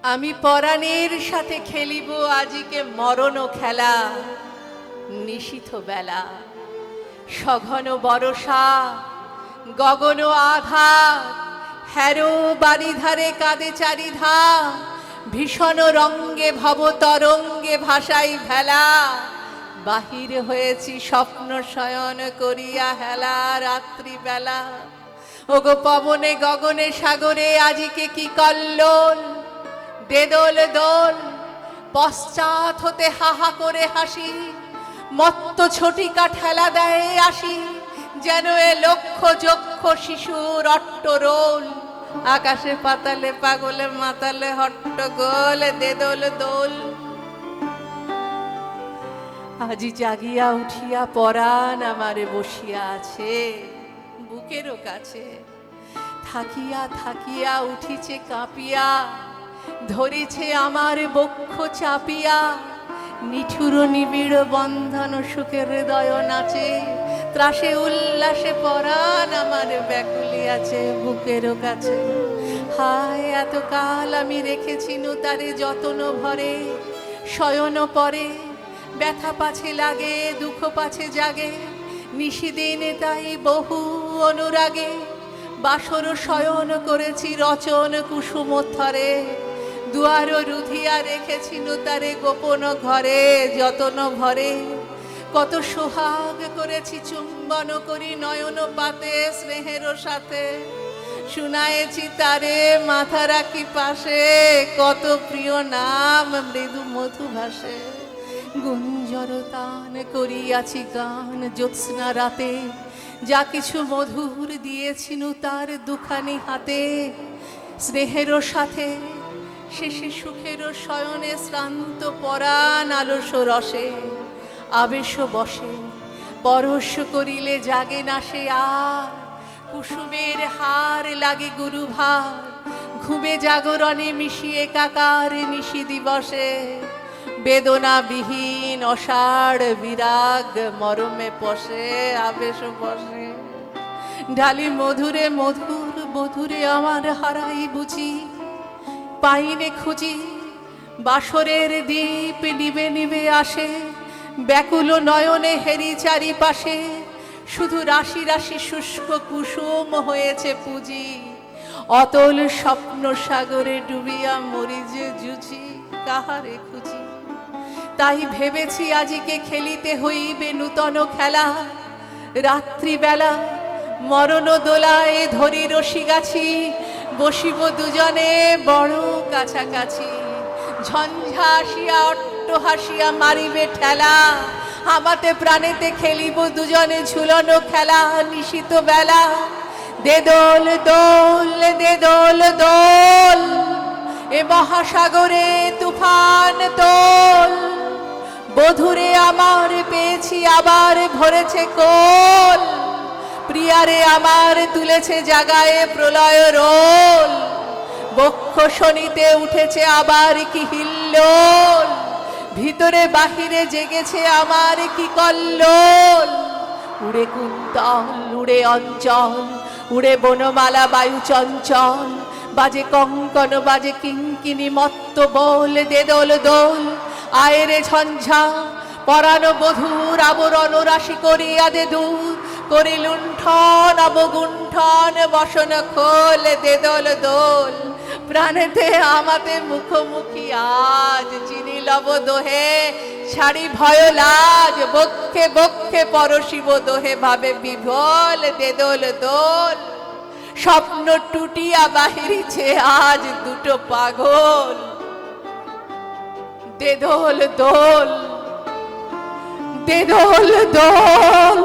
আমি পরাণের সাথে খেলিব আজিকে মরণ খেলা। নিশীথ বেলা সঘন বরষা, গগন আধার, হ্যারো বাড়িধারে কাঁদে চারিধা। ভীষণ রঙ্গে ভব তরঙ্গে ভাসাই ভেলা। বাহির হয়েছি স্বপ্ন শয়ন করিয়া হেলা রাত্রিবেলা। ওগো পবনে গগনে সাগরে আজিকে কি কল্লোল। দে দোল দোল, পশ্চাৎ হতে হাহা করে হাসি। মত্ত ছটিকা ঠেলা দেয় আসি, যেন এ লক্ষ যক্ষ শিশুর অট্টরোল। আকাশে পাতালে পাগলে মাতালে হট্টগোল। দে দোল দোল। আজি জাগিয়া উঠিয়া পরাণ আমারে বসিয়া আছে বুকেরও কাছে। থাকিয়া থাকিয়া উঠিছে কাঁপিয়া, ধরেছে আমার বক্ষ চাপিয়া। নিঠুর নিবিড় বন্ধন সুখের হৃদয় নাচে। ত্রাসে উল্লাসে পরাণ আমার ব্যাকুলি আছে বুকেরও কাছে। হায় এতকাল আমি রেখেছি তারে যতন ভরে। শয়ন পরে ব্যথা পাছে লাগে, দুঃখ পাছে জাগে। নিশিদিনে তাই বহু অনুরাগে। বাসর শয়ন করেছি রচন কুসুমোত্থরে। দুয়ার রুধিয়া রেখেছি তারে গোপন ঘরে যতন ভরে। কত সোহাগ করেছি চুম্বন করি নয়ন পাতে স্নেহের সাথে। শুনায়েছি তারে মাথা রাখি পাশে, কত প্রিয় নাম মৃদু মধু ভাসে। গুঞ্জর তান করিয়াছি গান জ্যোৎস্না রাতে। যা কিছু মধুর দিয়েছি তার দুখানি হাতে। স্নেহের সাথে শেষে সুখের শয়নে শ্রান্ত পরাণ আলস রসে। আবেশ বসে পরশ করিলে জাগে না সে আর। কুসুমের হার লাগে গুরুভার, ঘুমে জাগরণে মিশিয়ে কাকার নিশি দিবসে। বেদনাবিহীন অষাঢ় বিরাগ মরমে পশে আবেশ বসে। ঢালি মধুরে মধুর বধুরে আমার হারাই বুঝি। পাইনে খুঁজি বাসরের দীপ নিবে নিবে আসে। ব্যাকুল নয়নে হেরি চারিপাশে, শুধু রাশি রাশি শুষ্ক কুসুম হয়েছে পুঁজি। অতল স্বপ্ন সাগরে ডুবিয়া মরি যে জুঝি, কাহারে খুঁজি। তাই ভেবেছি আজিকে খেলিতে হইবে নূতন খেলা। রাত্রিবেলা মরণ দোলায় ধরি রশি গাছি। বসিব দুজনে বড় কাছাকাছি। ঝঞ্ঝা আসিয়া অট্ট হাসিয়া মারিবে ঠেলা। আমাতে প্রাণেতে খেলিব দুজনে ঝুলনো খেলা নিশীত বেলা। দে দোল দোল, দে দোল দোল, এ মহাসাগরে তুফান তোল। বধুরে আমার পেয়েছি আবার ভরেছে কোল। প্রিয়ারে আমার তুলেছে জাগায়ে প্রলয় রোল। বক্ষ শনিতে উঠেছে আবার কি হিল্লোল। ভিতরে বাহিরে জেগেছে আমার কি কল্লোল। উড়ে কুন্তল উড়ে অঞ্চল, উড়ে বনমালা বায়ু চঞ্চল। বাজে কঙ্কন বাজে কিঙ্কিনি মত্ত বল। দে দোল দোল, আয়েরে ঝঞ্ঝা পরাণ বধূর আবরণ রাশি করিয়া দে দূর। করি লুণ্ঠন অবগুণ্ঠন বসন খোল। দে দোল দোল, প্রাণেতে আমাতে মুখোমুখি আজ। চিনি লব দোহে ছাড়ি ভয় লাজ। বক্ষে বক্ষে পরশিব দোহে ভাবে বিভোল। দে দোল দোল, স্বপ্ন টুটিয়া বাহিরিছে আজ দুটো পাগল। দে দোল দোল, দে দোল দোল।